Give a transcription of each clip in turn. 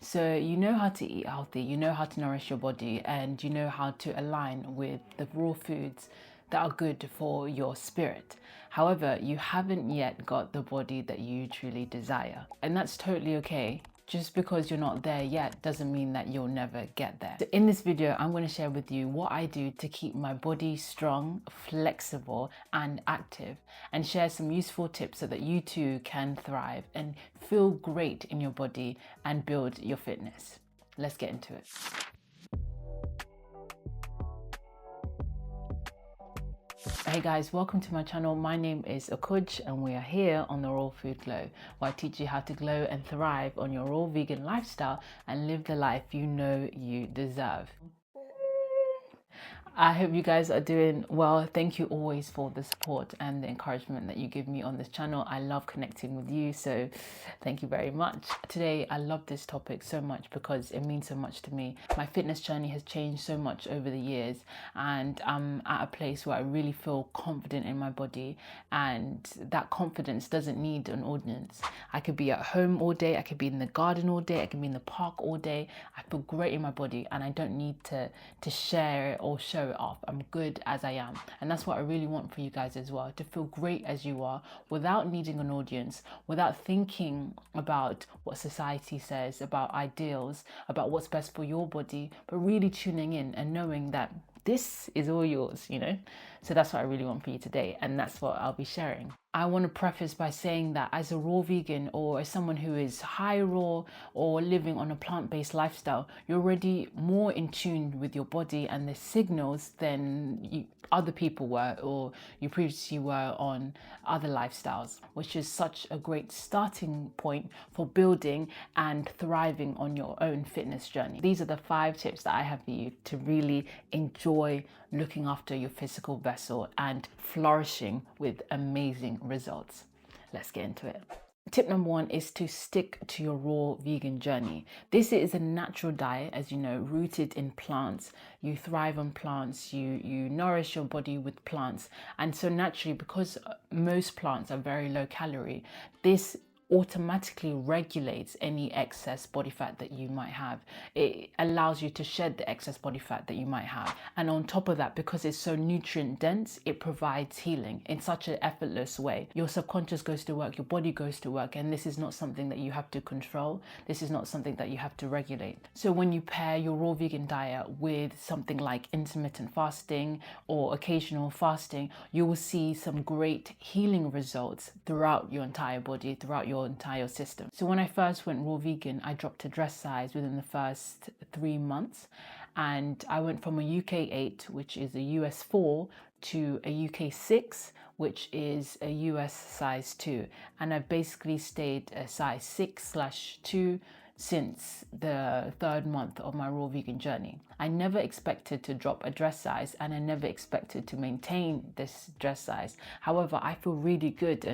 So you know how to eat healthy, you know how to nourish your body, and you know how to align with the raw foods that are good for your spirit. However, you haven't yet got the body that you truly desire. And that's totally okay. Just because you're not there yet doesn't mean that you'll never get there. So in this video, I'm going to share with you what I do to keep my body strong, flexible, and active, and share some useful tips so that you too can thrive and feel great in your body and build your fitness. Let's get into it. Hey guys, welcome to my channel. My name is Okuj and we are here on the Raw Food Glow, where I teach you how to glow and thrive on your raw vegan lifestyle and live the life you know you deserve. I hope you guys are doing well. Thank you always for the support and the encouragement that you give me on this channel. I love connecting with you, so thank you very much. Today, I love this topic so much because it means so much to me. My fitness journey has changed so much over the years, and I'm at a place where I really feel confident in my body, and that confidence doesn't need an audience. I could be at home all day, I could be in the garden all day, I could be in the park all day. I feel great in my body and I don't need to share it or show it off. I'm good as I am, and that's what I really want for you guys as well, to feel great as you are without needing an audience, without thinking about what society says, about ideals, about what's best for your body, but really tuning in and knowing that this is all yours, you know? So that's what I really want for you today, and that's what I'll be sharing. I want to preface by saying that as a raw vegan, or as someone who is high raw or living on a plant-based lifestyle, you're already more in tune with your body and the signals than other people were, or you previously were on other lifestyles, which is such a great starting point for building and thriving on your own fitness journey. These are the 5 tips that I have for you to really enjoy looking after your physical vessel and flourishing with amazing results. Let's get into it. Tip number 1 is to stick to your raw vegan journey. This is a natural diet, as you know, rooted in plants. You thrive on plants, you nourish your body with plants. And so naturally, because most plants are very low calorie, this automatically regulates any excess body fat that you might have. It allows you to shed the excess body fat that you might have. And on top of that, because it's so nutrient dense, it provides healing in such an effortless way. Your subconscious goes to work, your body goes to work, and this is not something that you have to control. This is not something that you have to regulate. So when you pair your raw vegan diet with something like intermittent fasting or occasional fasting, you will see some great healing results throughout your entire body, throughout your entire system. So when I first went raw vegan, I dropped a dress size within the first 3 months, and I went from a UK 8, which is a US 4, to a UK 6, which is a US size 2, and I've basically stayed a size 6/2 since the 3rd month of my raw vegan journey. I never expected to drop a dress size, and I never expected to maintain this dress size. However, I feel really good,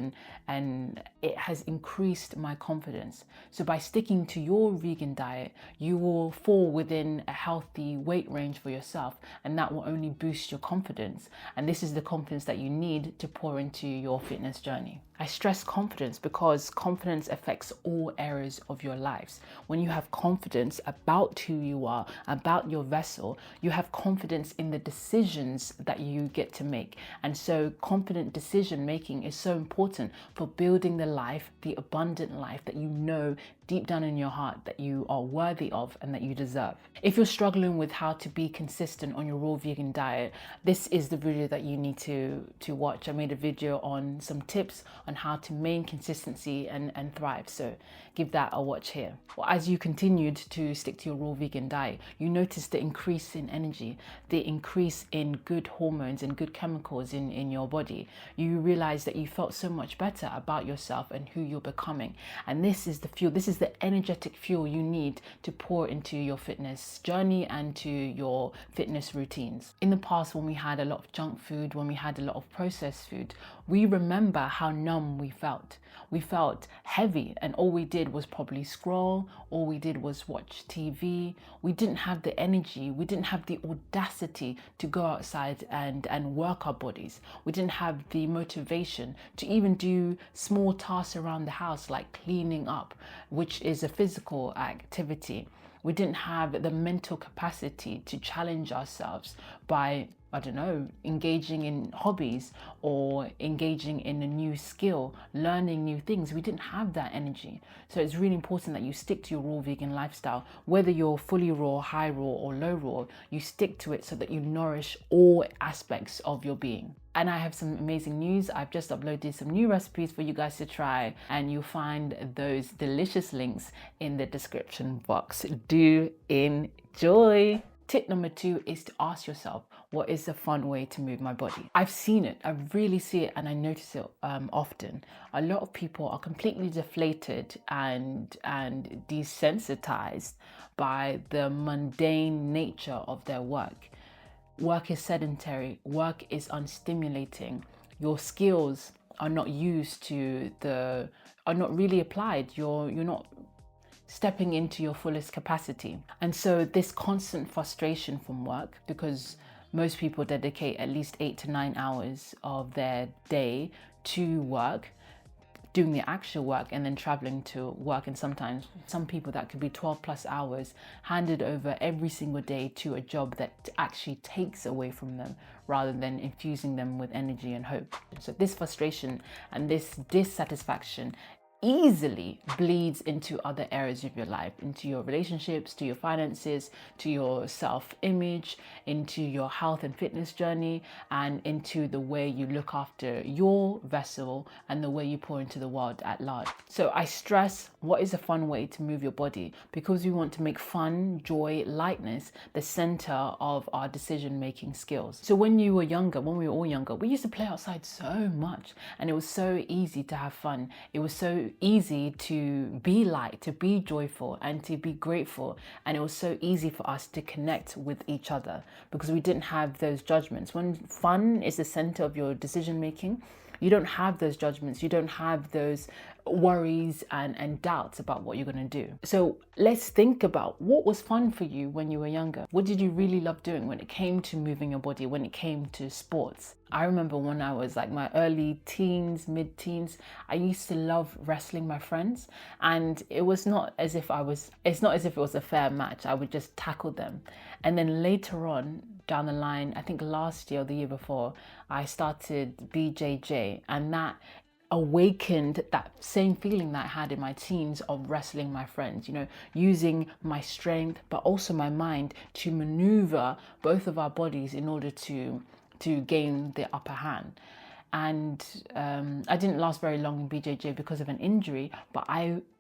and it has increased my confidence. So by sticking to your vegan diet, you will fall within a healthy weight range for yourself, and that will only boost your confidence. And this is the confidence that you need to pour into your fitness journey. I stress confidence because confidence affects all areas of your lives. When you have confidence about who you are, about your vessel, you have confidence in the decisions that you get to make. And so confident decision making is so important for building the life, the abundant life that you know deep down in your heart that you are worthy of and that you deserve. If you're struggling with how to be consistent on your raw vegan diet, this is the video that you need to watch. I made a video on some tips on how to maintain consistency and thrive, so give that a watch here. Well, as you continued to stick to your raw vegan diet, you noticed the increase in energy, the increase in good hormones and good chemicals in your body. You realized that you felt so much better about yourself and who you're becoming, and this is the fuel, this is the energetic fuel you need to pour into your fitness journey and to your fitness routines. In the past, when we had a lot of junk food, when we had a lot of processed food, we remember how numb we felt. We felt heavy, and all we did was probably scroll, all we did was watch TV. We didn't have the energy, we didn't have the audacity to go outside and work our bodies. We didn't have the motivation to even do small tasks around the house like cleaning up, which is a physical activity. We didn't have the mental capacity to challenge ourselves by, I don't know, engaging in hobbies or engaging in a new skill, learning new things. We didn't have that energy. So it's really important that you stick to your raw vegan lifestyle. Whether you're fully raw, high raw, or low raw, you stick to it so that you nourish all aspects of your being. And I have some amazing news. I've just uploaded some new recipes for you guys to try, and you'll find those delicious links in the description box. Do enjoy. Tip number 2 is to ask yourself, what is a fun way to move my body? I've seen it, I really see it, and I notice it often. A lot of people are completely deflated and desensitized by the mundane nature of their work. Work is sedentary, work is unstimulating. Your skills are not are not really applied. You're not stepping into your fullest capacity. And so this constant frustration from work, because most people dedicate at least 8 to 9 hours of their day to work, doing the actual work and then traveling to work, and sometimes some people that could be 12 plus hours handed over every single day to a job that actually takes away from them rather than infusing them with energy and hope. So this frustration and this dissatisfaction easily bleeds into other areas of your life, into your relationships, to your finances, to your self-image, into your health and fitness journey, and into the way you look after your vessel and the way you pour into the world at large. So I stress, what is a fun way to move your body? Because we want to make fun, joy, lightness the center of our decision-making skills. So when we were all younger, we used to play outside so much, and it was so easy to have fun. It was so easy to be light, to be joyful, and to be grateful. And it was so easy for us to connect with each other because we didn't have those judgments. When fun is the center of your decision making, you don't have those judgments, you don't have those worries and doubts about what you're going to do. So let's think about what was fun for you when you were younger. What did you really love doing when it came to moving your body, when it came to sports? I remember when I was like my early teens, mid-teens, I used to love wrestling my friends, and it's not as if it was a fair match. I would just tackle them. And then later on down the line, I think last year or the year before, I started BJJ, and that awakened that same feeling that I had in my teens of wrestling my friends, using my strength but also my mind to maneuver both of our bodies in order to gain the upper hand. And I didn't last very long in BJJ because of an injury, but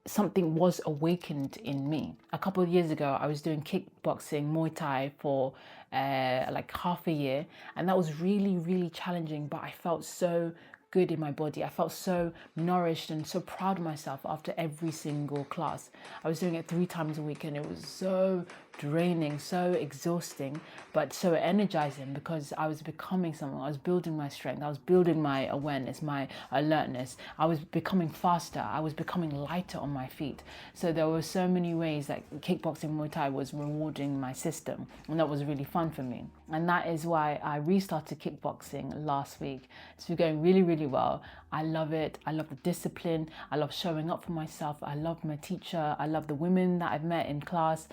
something was awakened in me. A couple of years ago, I was doing kickboxing, Muay Thai for like half a year, and that was really, really challenging, but I felt so good in my body. I felt so nourished and so proud of myself after every single class. I was doing it 3 times a week, and it was so draining, so exhausting, but so energizing because I was becoming someone. I was building my strength, I was building my awareness, my alertness. I was becoming faster, I was becoming lighter on my feet. So there were so many ways that kickboxing, Muay Thai was rewarding my system, and that was really fun for me. And that is why I restarted kickboxing last week. It's been going really, really well. I love it. I love the discipline. I love showing up for myself. I love my teacher. I love the women that I've met in class.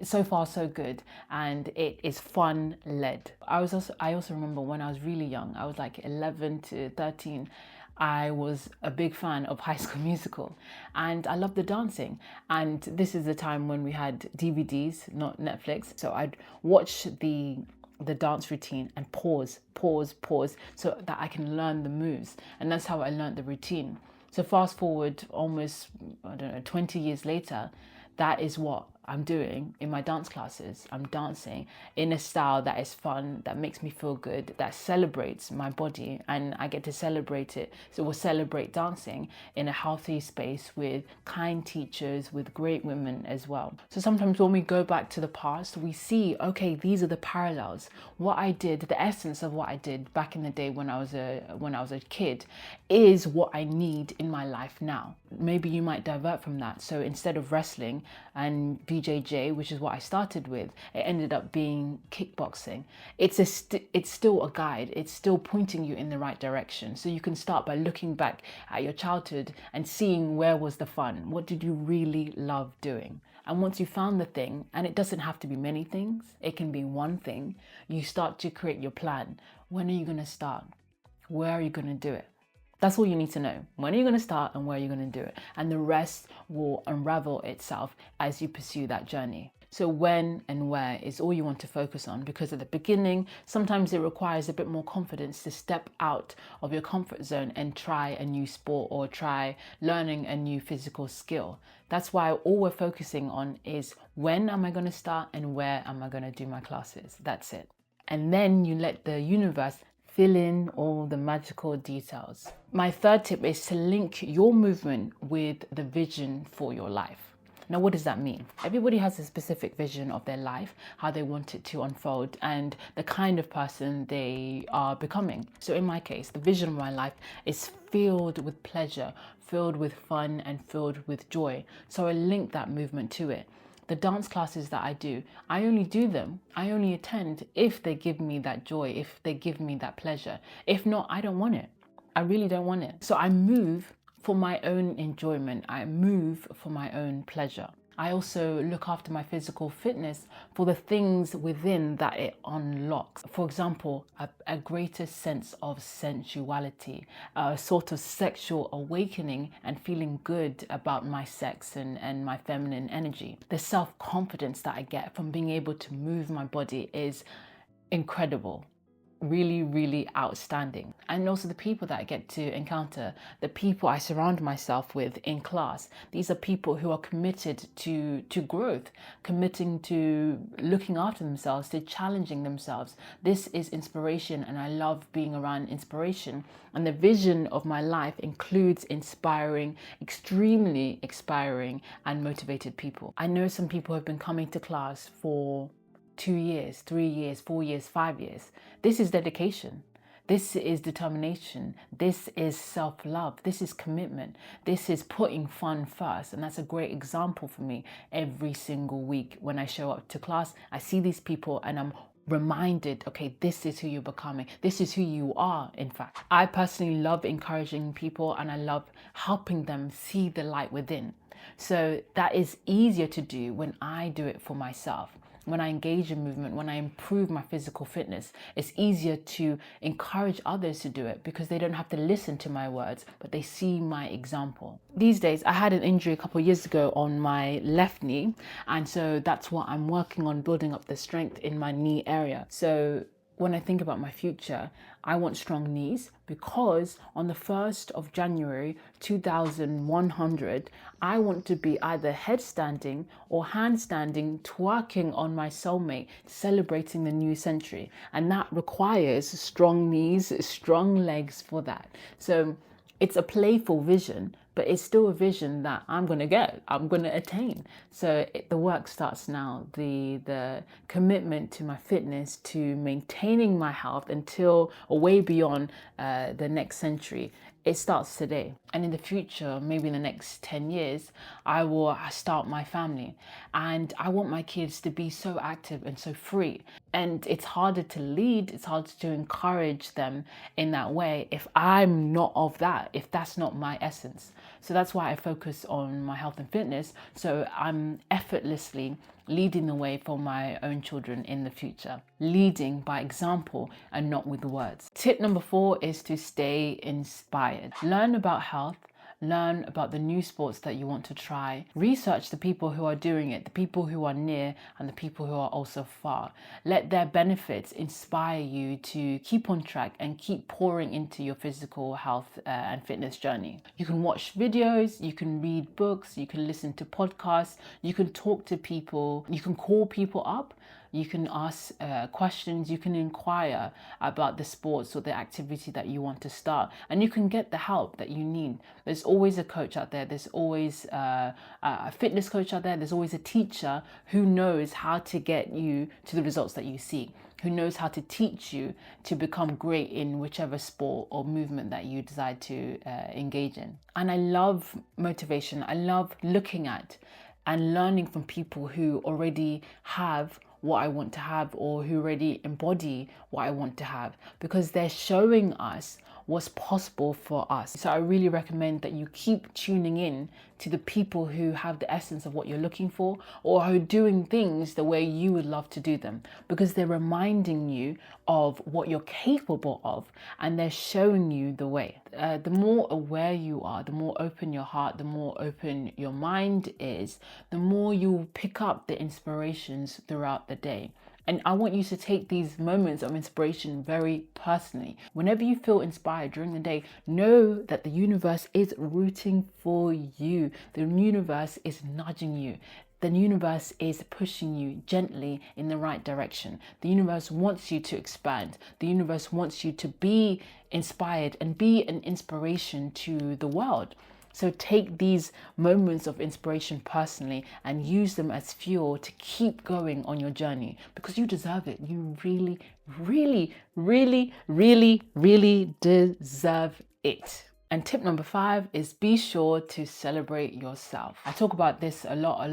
So far, so good. And it is fun led. I also remember when I was really young, I was like 11 to 13. I was a big fan of High School Musical, and I loved the dancing. And this is the time when we had DVDs, not Netflix. So I'd watch the dance routine and pause so that I can learn the moves. And that's how I learned the routine. So fast forward almost, 20 years later, that is what I'm doing in my dance classes. I'm dancing in a style that is fun, that makes me feel good, that celebrates my body, and I get to celebrate it. So we'll celebrate dancing in a healthy space with kind teachers, with great women as well. So sometimes when we go back to the past, we see, okay, these are the parallels. What I did, the essence of what I did back in the day when I was a kid, is what I need in my life now. Maybe you might divert from that. So instead of wrestling and BJJ, which is what I started with, it ended up being kickboxing. It's still a guide. It's still pointing you in the right direction. So you can start by looking back at your childhood and seeing where was the fun. What did you really love doing? And once you found the thing, and it doesn't have to be many things, it can be one thing, you start to create your plan. When are you going to start? Where are you going to do it? That's all you need to know. When are you going to start and where are you going to do it? And the rest will unravel itself as you pursue that journey. So when and where is all you want to focus on, because at the beginning, sometimes it requires a bit more confidence to step out of your comfort zone and try a new sport or try learning a new physical skill. That's why all we're focusing on is when am I going to start and where am I going to do my classes? That's it. And then you let the universe fill in all the magical details. My third tip is to link your movement with the vision for your life. Now, what does that mean? Everybody has a specific vision of their life, how they want it to unfold, and the kind of person they are becoming. So in my case, the vision of my life is filled with pleasure, filled with fun, and filled with joy. So I link that movement to it. The dance classes that I do, I only do them, I only attend if they give me that joy, if they give me that pleasure. If not, I don't want it. I really don't want it. So I move for my own enjoyment. I move for my own pleasure. I also look after my physical fitness for the things within that it unlocks. For example, a greater sense of sensuality, a sort of sexual awakening and feeling good about my sex and my feminine energy. The self-confidence that I get from being able to move my body is incredible. Really, really outstanding. And also the people that I get to encounter, the people I surround myself with in class. These are people who are committed to growth, committing to looking after themselves, to challenging themselves. This is inspiration, and I love being around inspiration. And the vision of my life includes inspiring, extremely inspiring and motivated people. I know some people have been coming to class for 2 years, 3 years, 4 years, 5 years. This is dedication. This is determination. This is self-love. This is commitment. This is putting fun first. And that's a great example for me every single week. When I show up to class, I see these people and I'm reminded, okay, this is who you're becoming. This is who you are, in fact. I personally love encouraging people and I love helping them see the light within. So that is easier to do when I do it for myself. When I engage in movement, when I improve my physical fitness, it's easier to encourage others to do it because they don't have to listen to my words, but they see my example. These days, I had an injury a couple of years ago on my left knee, and so that's what I'm working on, building up the strength in my knee area. So when I think about my future, I want strong knees because on the 1st of January 2100, I want to be either headstanding or handstanding, twerking on my soulmate, celebrating the new century. And that requires strong knees, strong legs for that. So it's a playful vision, but it's still a vision that I'm going to get, I'm going to attain. So the work starts now, the commitment to my fitness, to maintaining my health until or way beyond the next century. It starts today. And in the future, maybe in the next 10 years, I will start my family. And I want my kids to be so active and so free. And it's harder to lead, it's harder to encourage them in that way if I'm not of that, if that's not my essence. So that's why I focus on my health and fitness. So I'm effortlessly leading the way for my own children in the future, leading by example and not with words. Tip number 4 is to stay inspired. Learn about health, learn about the new sports that you want to try, research the people who are doing it, the people who are near and the people who are also far. Let their benefits inspire you to keep on track and keep pouring into your physical health and fitness journey. You can watch videos, you can read books, you can listen to podcasts, you can talk to people, you can call people up. You can ask questions, you can inquire about the sports or the activity that you want to start, and you can get the help that you need. There's always a coach out there, there's always a fitness coach out there, there's always a teacher who knows how to get you to the results that you seek, who knows how to teach you to become great in whichever sport or movement that you decide to engage in. And I love motivation. I love looking at and learning from people who already have what I want to have, or who already embody what I want to have, because they're showing us what's possible for us. So I really recommend that you keep tuning in to the people who have the essence of what you're looking for, or who are doing things the way you would love to do them, because they're reminding you of what you're capable of, and they're showing you the way. The more aware you are, the more open your heart, the more open your mind is, the more you'll pick up the inspirations throughout the day. And I want you to take these moments of inspiration very personally. Whenever you feel inspired during the day, know that the universe is rooting for you. The universe is nudging you. The universe is pushing you gently in the right direction. The universe wants you to expand. The universe wants you to be inspired and be an inspiration to the world. So take these moments of inspiration personally and use them as fuel to keep going on your journey, because you deserve it. You really, really, really, really, really deserve it. And tip number 5 is be sure to celebrate yourself. I talk about this a lot,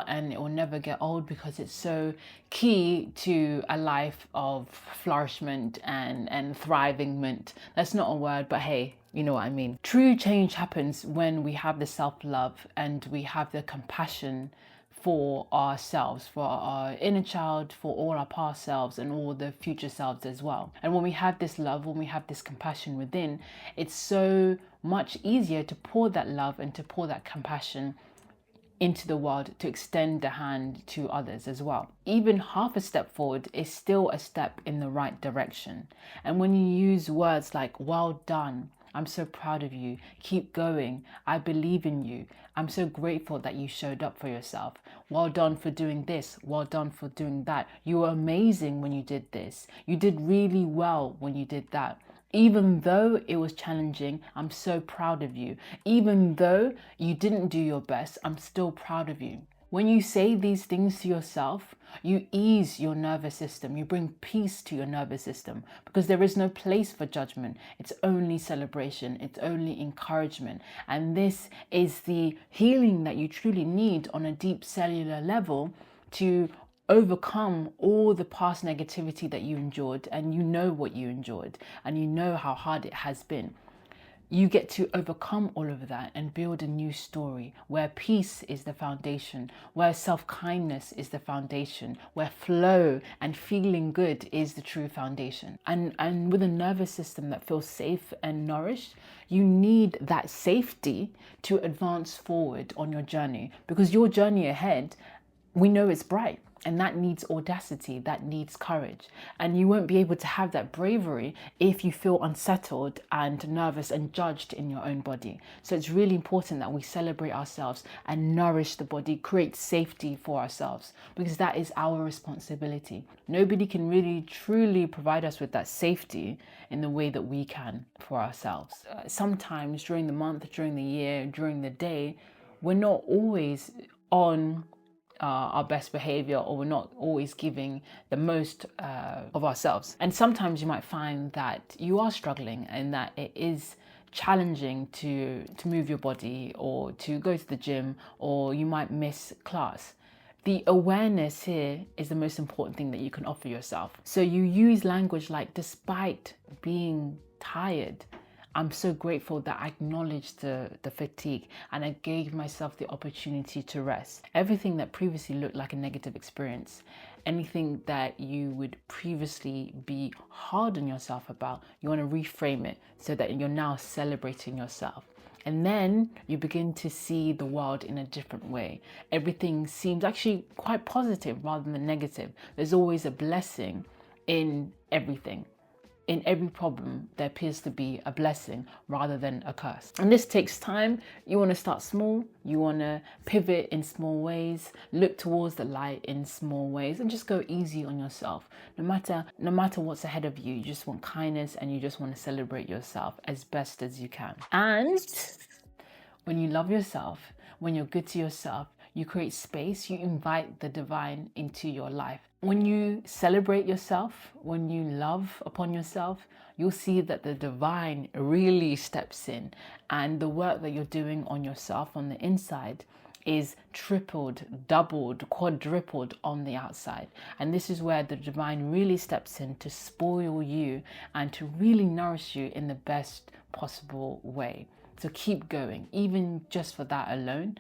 and it will never get old, because it's so key to a life of flourishment and thrivingment. That's not a word, but hey, you know what I mean. True change happens when we have the self-love and we have the compassion for ourselves, for our inner child, for all our past selves and all the future selves as well. And when we have this love, when we have this compassion within, it's so much easier to pour that love and to pour that compassion into the world, to extend the hand to others as well. Even half a step forward is still a step in the right direction. And when you use words like well done, I'm so proud of you, keep going, I believe in you, I'm so grateful that you showed up for yourself, well done for doing this, well done for doing that, you were amazing when you did this, you did really well when you did that. Even though it was challenging, I'm so proud of you. Even though you didn't do your best, I'm still proud of you. When you say these things to yourself, you ease your nervous system. You bring peace to your nervous system, because there is no place for judgment. It's only celebration. It's only encouragement. And this is the healing that you truly need on a deep cellular level to overcome all the past negativity that you endured. And you know what you endured, and you know how hard it has been. You get to overcome all of that and build a new story where peace is the foundation, where self-kindness is the foundation, where flow and feeling good is the true foundation. And with a nervous system that feels safe and nourished, you need that safety to advance forward on your journey, because your journey ahead, we know it's bright. And that needs audacity, that needs courage. And you won't be able to have that bravery if you feel unsettled and nervous and judged in your own body. So it's really important that we celebrate ourselves and nourish the body, create safety for ourselves, because that is our responsibility. Nobody can really truly provide us with that safety in the way that we can for ourselves. Sometimes during the month, during the year, during the day, we're not always on our best behavior, or we're not always giving the most of ourselves. And sometimes you might find that you are struggling and that it is challenging to move your body or to go to the gym, or you might miss class. The awareness here is the most important thing that you can offer yourself. So you use language like, despite being tired, I'm so grateful that I acknowledged the fatigue and I gave myself the opportunity to rest. Everything that previously looked like a negative experience, anything that you would previously be hard on yourself about, you want to reframe it so that you're now celebrating yourself. And then you begin to see the world in a different way. Everything seems actually quite positive rather than negative. There's always a blessing in everything. In every problem, there appears to be a blessing rather than a curse. And this takes time. You want to start small. You want to pivot in small ways, look towards the light in small ways, and just go easy on yourself. No matter what's ahead of you, you just want kindness and you just want to celebrate yourself as best as you can. And when you love yourself, when you're good to yourself, you create space, you invite the divine into your life. When you celebrate yourself, when you love upon yourself, you'll see that the divine really steps in, and the work that you're doing on yourself on the inside is tripled, doubled, quadrupled on the outside. And this is where the divine really steps in to spoil you and to really nourish you in the best possible way. So keep going, even just for that alone.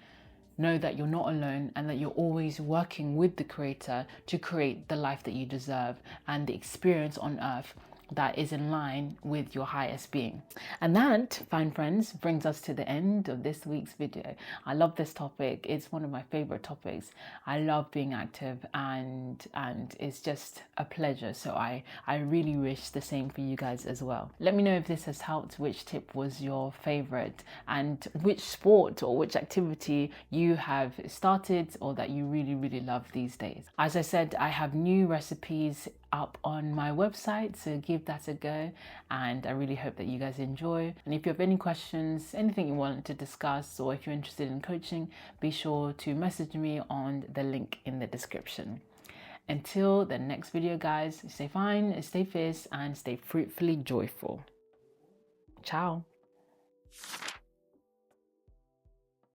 Know that you're not alone and that you're always working with the Creator to create the life that you deserve and the experience on earth that is in line with your highest being. And that, fine friends, brings us to the end of this week's video. I love this topic. It's one of my favorite topics. I love being active and it's just a pleasure. So I really wish the same for you guys as well. Let me know if this has helped, which tip was your favorite, and which sport or which activity you have started or that you really love these days. As I said, I have new recipes up on my website, so give that a go, and I really hope that you guys enjoy. And if you have any questions, anything you want to discuss, or if you're interested in coaching, be sure to message me on the link in the description. Until the next video, guys, stay fine, stay fierce, and stay fruitfully joyful. Ciao.